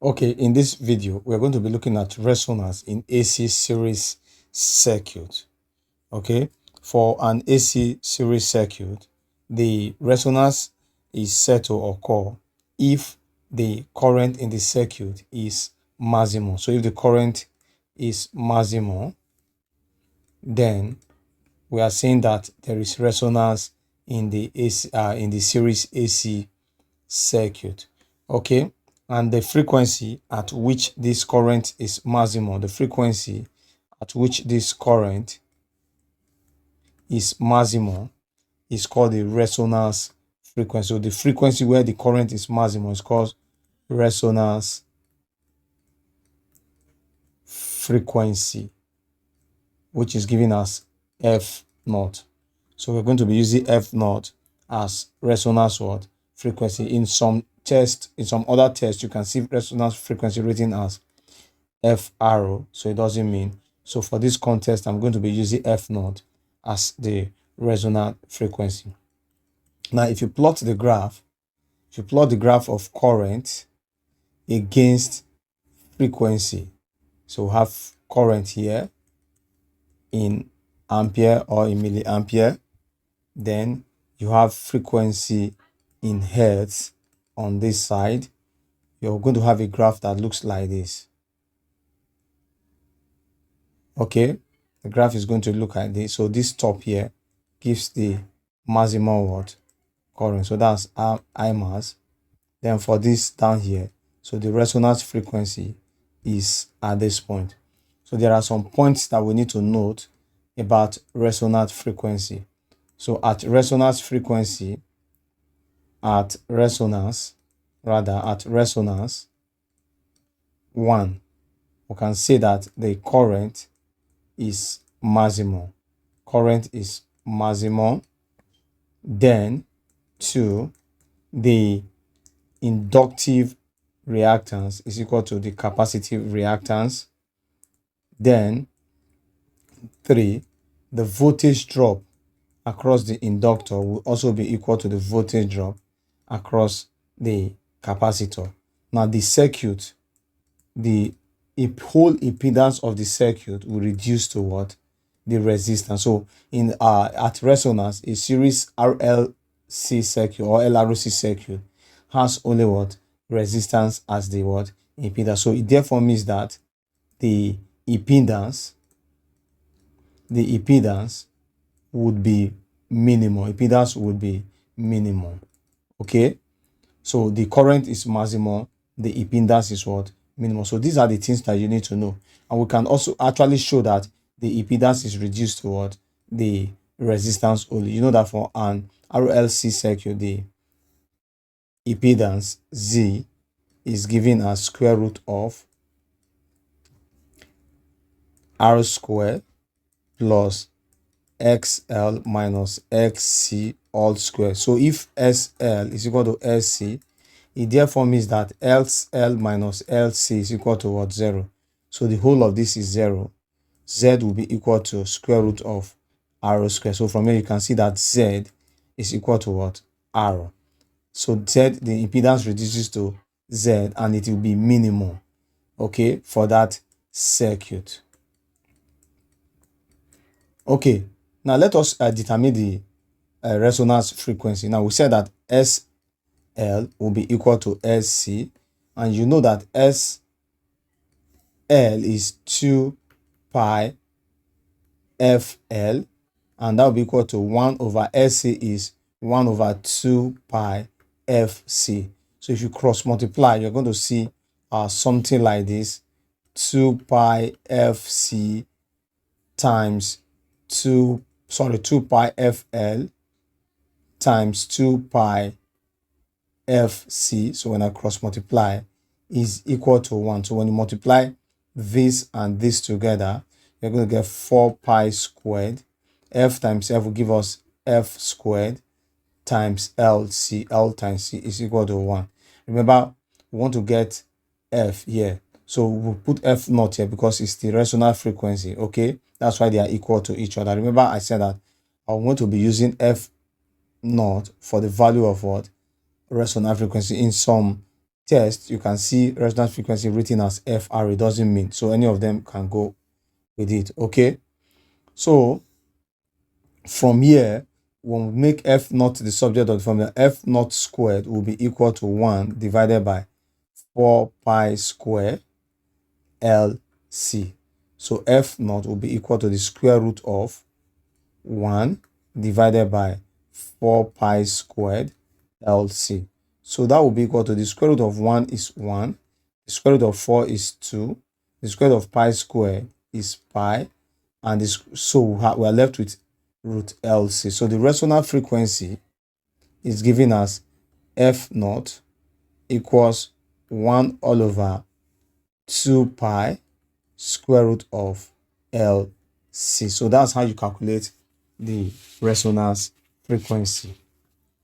Okay, in this video, we're going to be looking at resonance in AC series circuit. Okay, for an AC series circuit, the resonance is said to occur if the current in the circuit is maximum. So if the current is maximum, then we are saying that there is resonance in the series AC circuit. Okay, and the frequency at which this current is maximum, the frequency at which this current is maximum is called the resonance frequency. So the frequency where the current is maximum is called resonance frequency, which is given as F naught. So we're going to be using F naught as resonance what? Frequency. In some other tests, you can see resonance frequency written as F arrow, so it doesn't mean. So for this contest, I'm going to be using F naught as the resonant frequency. Now, if you plot the graph of current against frequency, so we have current here in ampere or in milliampere, then you have frequency in hertz on this side. You're going to have a graph that looks like this. Okay, the graph is going to look like this. So this top here gives the maximum what? Current. So that's I mass. Then for this down here, so the resonance frequency is at this point. So there are some points that we need to note about resonance frequency. So at resonance frequency, at resonance 1, we can say that the current is maximum. Current is maximum. Then 2, the inductive reactance is equal to the capacitive reactance. Then 3, the voltage drop across the inductor will also be equal to the voltage drop across the capacitor. Now the circuit, the whole impedance of the circuit will reduce to what? The resistance. So in at resonance, a series RLC circuit or LRC circuit has only what? Resistance as the what? Impedance. So it therefore means that the impedance would be minimal. Impedance would be minimal. Okay, so the current is maximum, the impedance is what? Minimal. So these are the things that you need to know, and we can also actually show that the impedance is reduced to what? The resistance only. You know that for an RLC circuit, the impedance Z is given as square root of R squared plus XL minus XC all square. So if SL is equal to SC, it therefore means that LL minus LC is equal to what? 0. So the whole of this is 0. Z will be equal to square root of R square. So from here you can see that Z is equal to what? R. So Z, the impedance reduces to Z and it will be minimum, okay, for that circuit. Okay, now let us determine the resonance frequency. Now we said that SL will be equal to SC, and you know that SL is 2 pi FL, and that will be equal to 1 over SC is 1 over 2 pi FC. So if you cross multiply, you're going to see something like this: 2 pi FC times 2 pi FL times 2 pi FC. So when I cross multiply, is equal to 1. So when you multiply this and this together, you're going to get 4 pi squared. F times F will give us F squared times LC. L times C is equal to 1. Remember, we want to get F here. So we'll put F naught here because it's the resonant frequency, okay? That's why they are equal to each other. Remember, I said that I want to be using F naught for the value of what? Resonant frequency. In some test, you can see resonance frequency written as FR. It doesn't mean, so any of them can go with it. Okay, so from here, when we make F naught the subject of the formula, F naught squared will be equal to 1 divided by 4 pi square LC. So F naught will be equal to the square root of 1 divided by 4 pi squared LC. So that will be equal to the square root of 1 is 1, the square root of 4 is 2, the square root of pi squared is pi, and this, so we are left with root LC. So the resonant frequency is given as F naught equals 1 all over 2 pi square root of LC. So that's how you calculate the resonance frequency.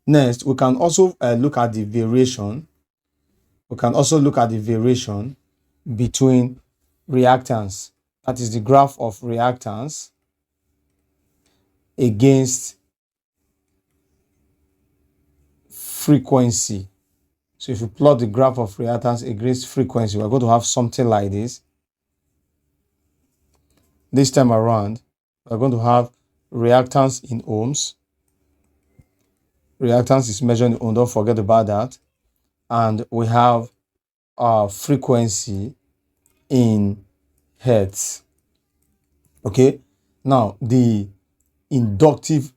Next, we can also look at the variation. We can also look at the variation between reactance, that is the graph of reactance against frequency. So if you plot the graph of reactance against frequency, we're going to have something like this. This time around, we're going to have reactance in ohms. Reactance is measured in ohms, don't forget about that. And we have frequency in hertz. Okay, now the capacitive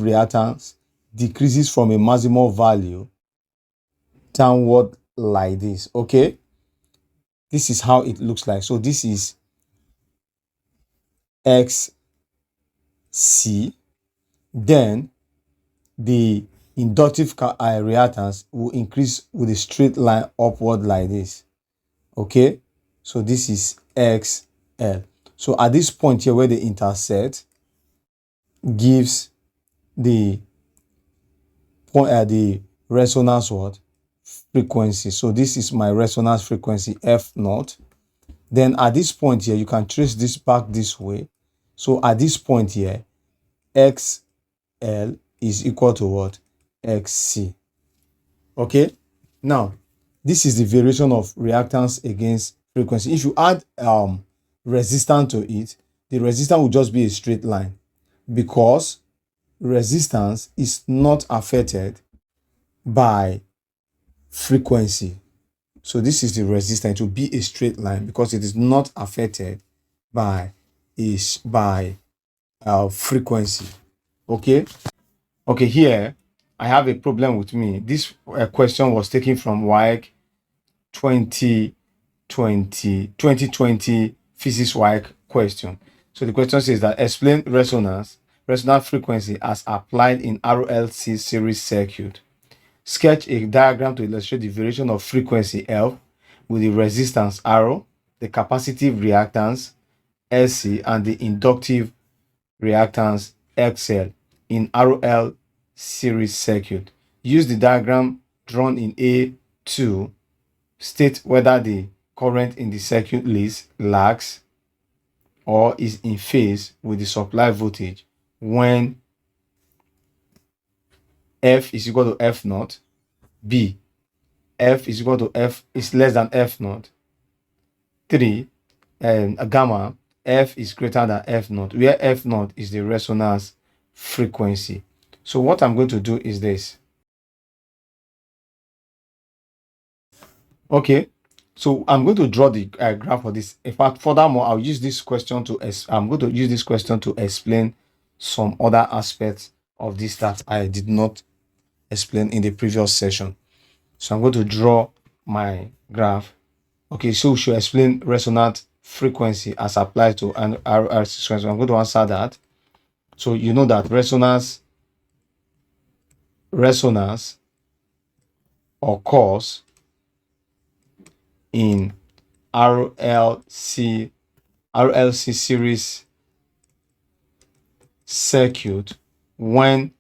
reactance decreases from a maximal value downward like this. Okay, this is how it looks like. So this is XC. Then the inductive reactance will increase with a straight line upward like this. Okay, so this is XL. So at this point here where they intersect gives the the resonance what frequency. So this is my resonance frequency F naught. Then at this point here, you can trace this back this way. So at this point here, XL is equal to what? XC. Okay, now this is the variation of reactance against frequency. If you add resistance to it, the resistance will just be a straight line, because resistance is not affected by frequency. So this is the resistance. It will be a straight line because it is not affected by frequency. Okay, here I have a problem with me. This question was taken from WAEC 2020 physics WAEC question. So the question says that explain resonance frequency as applied in RLC series circuit. Sketch a diagram to illustrate the variation of frequency F with the resistance R, the capacitive reactance SC, and the inductive reactance XL in RL series circuit. Use the diagram drawn in A2. State whether the current in the circuit lags or is in phase with the supply voltage when F is equal to F naught. B, F is equal to F is less than F naught. 3, gamma, F is greater than F naught, where F naught is the resonance frequency. So what I'm going to do is this. Okay, so I'm going to draw the graph for this. In fact, furthermore, I'm going to use this question to explain some other aspects of this that I did not explain in the previous session. So I'm going to draw my graph. Okay, so we should explain resonant frequency as applied to an RLC frequency. I'm going to answer that. So you know that resonance occurs in RLC series circuit when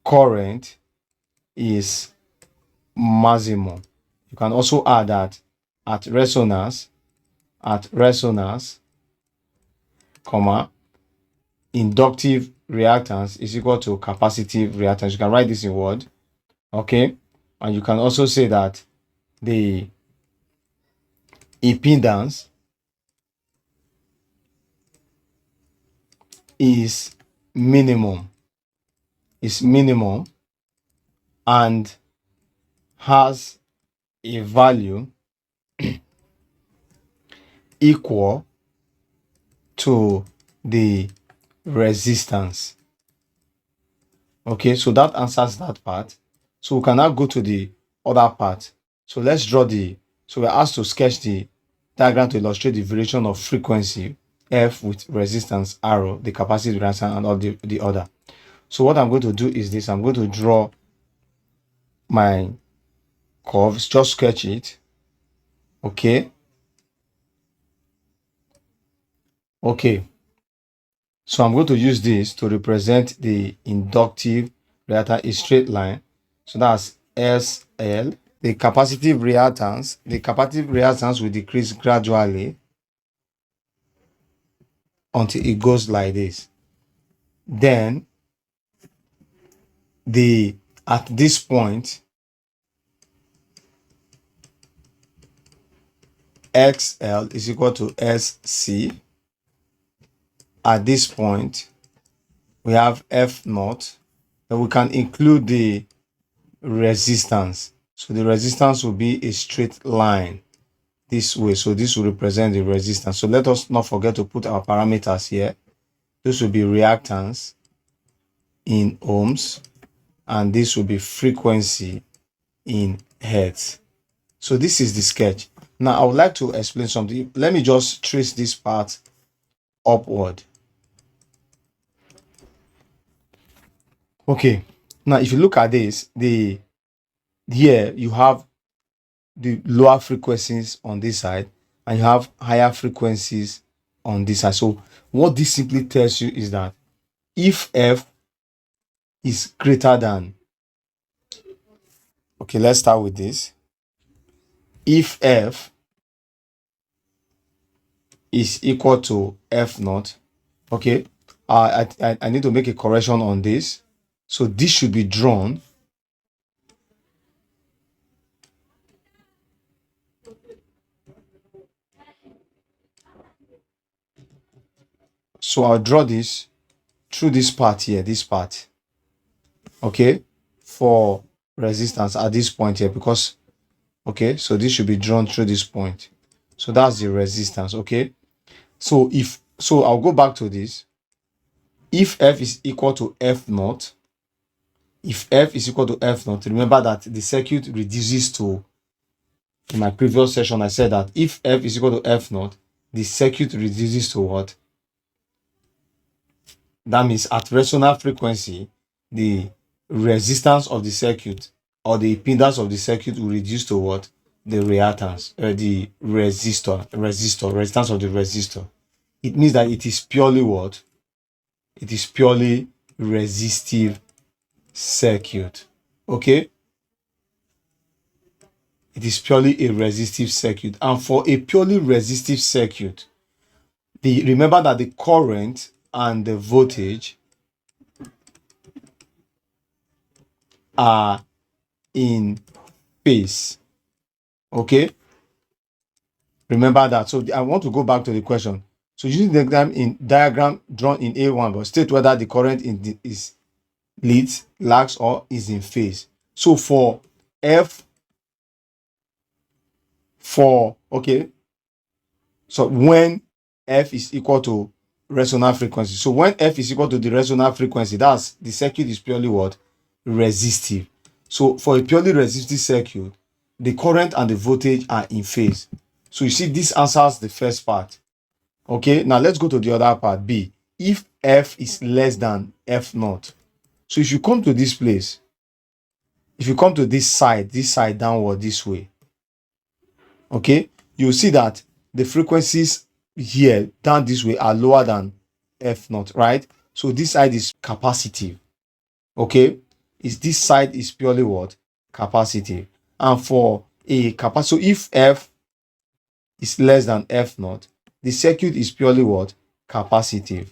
current is maximum. You can also add that at resonance, comma, inductive reactance is equal to capacitive reactance. You can write this in word. Okay, and you can also say that the impedance is minimum and has a value equal to the resistance. Okay, so that answers that part. So we can now go to the other part. So let's draw so we're asked to sketch the diagram to illustrate the variation of frequency F with resistance R, the capacity, resistance, and all the other. So what I'm going to do is this. I'm going to draw my curves, just sketch it. Okay. Okay. So I'm going to use this to represent the inductive reactance, a straight line. So that's SL. The capacitive reactance will decrease gradually until it goes like this. Then at this point, XL is equal to SC. At this point, we have F naught. Then we can include the resistance. So the resistance will be a straight line this way. So this will represent the resistance. So let us not forget to put our parameters here. This will be reactance in ohms, and this will be frequency in hertz. So this is the sketch. Now I would like to explain something. Let me just trace this part upward. Okay. Now if you look at this, here you have the lower frequencies on this side and you have higher frequencies on this side. So what this simply tells you is that if F is greater than, okay, let's start with this. If F is equal to F naught, okay, I need to make a correction on this. So this should be drawn so I'll draw this through this part here, this part, okay, for resistance at this point here, because okay, so this should be drawn through this point. So that's the resistance. Okay, so I'll go back to this. If F is equal to F naught, remember that the circuit reduces to, in my previous session I said that if F is equal to F naught, the circuit reduces to what? That means at resonant frequency, the resistance of the circuit or the impedance of the circuit will reduce to what? The reactance, the resistance of the resistor. It means that it is purely what? It is purely resistive circuit. Okay? It is purely a resistive circuit. And for a purely resistive circuit, remember that the current and the voltage are in phase. Okay? Remember that. So I want to go back to the question. So using the diagram drawn in A1, but state whether the current is leads, lags, or is in phase. So for okay, so when F is equal to resonant frequency. So when F is equal to the resonant frequency, that's the circuit is purely what? Resistive. So for a purely resistive circuit, the current and the voltage are in phase. So you see, this answers the first part. Okay, now let's go to the other part, B. If F is less than F naught. So if you come to this place, if you come to this side downward this way, okay, you'll see that the frequencies here down this way are lower than F naught, right? So this side is capacitive. Okay, this side is purely what? Capacitive. And for a capacitor, so if F is less than F naught, the circuit is purely what? Capacitive.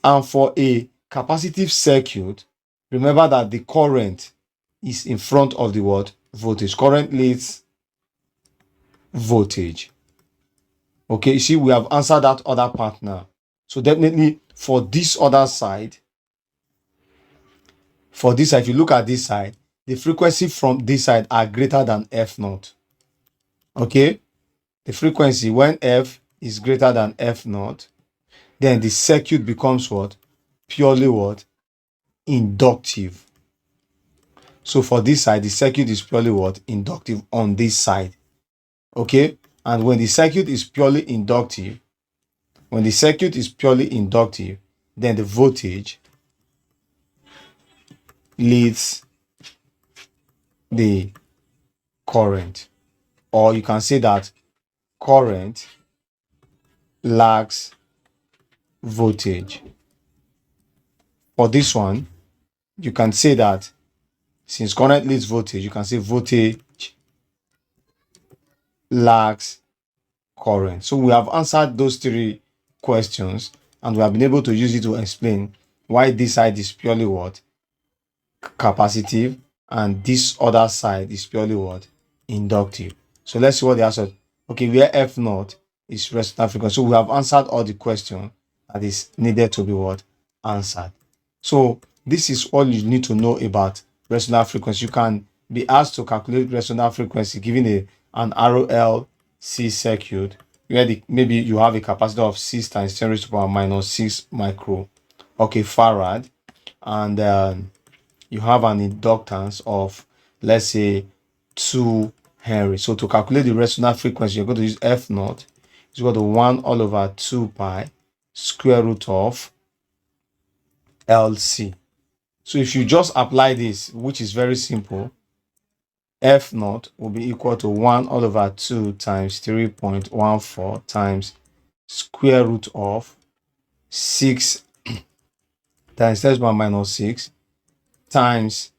And for a capacitive circuit, remember that the current is in front of the what? Voltage. Current leads voltage. Okay, you see, we have answered that other part now. So definitely for this other side, if you look at this side, the frequency from this side are greater than F naught. Okay, the frequency when F is greater than F naught, then the circuit becomes what? Purely what? Inductive. So for this side, the circuit is purely what? Inductive on this side. Okay, and when the circuit is purely inductive, then the voltage leads the current, or you can say that current lags voltage. For this one, you can say that since current leads voltage, you can say voltage lags current. So we have answered those three questions, and we have been able to use it to explain why this side is purely what? Capacitive, and this other side is purely what? Inductive. So let's see what the answer. Okay, where F naught is resonant frequency. So we have answered all the questions that is needed to be what? Answered. So this is all you need to know about resonant frequency. You can be asked to calculate resonant frequency given an RLC circuit where maybe you have a capacitor of 6 times 10 raised to the power minus 6 micro, okay, farad, and you have an inductance of, let's say, 2 Henry. So to calculate the resonant frequency, you're going to use F naught is equal to 1 all over 2 pi square root of LC. So if you just apply this, which is very simple, F naught will be equal to 1 all over 2 times 3.14 times square root of 6 times 10 to the power minus 6 times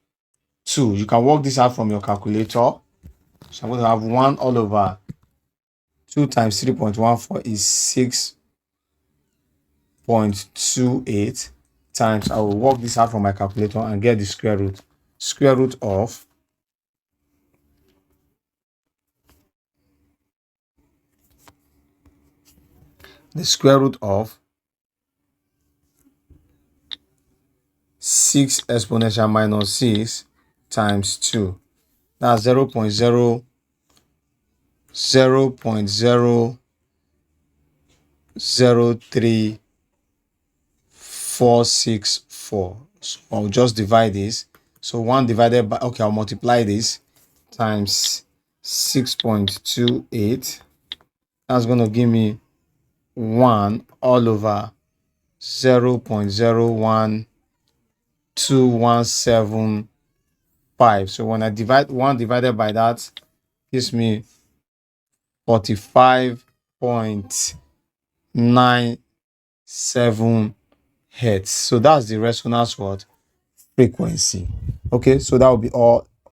2. You can work this out from your calculator. So I'm going to have 1 all over 2 times 3.14 is 6.28 times, I will work this out from my calculator and get the square root. Square root of 6 exponential minus 6 times 2. That's 0.0003464. So I'll just divide this. So 1 divided by, okay, I'll multiply this times 6.28. That's going to give me 1 all over 0.012175. So when I divide 1 divided by that, gives me 45.97 hertz. So that's the resonance what? Frequency. Okay, so that will be all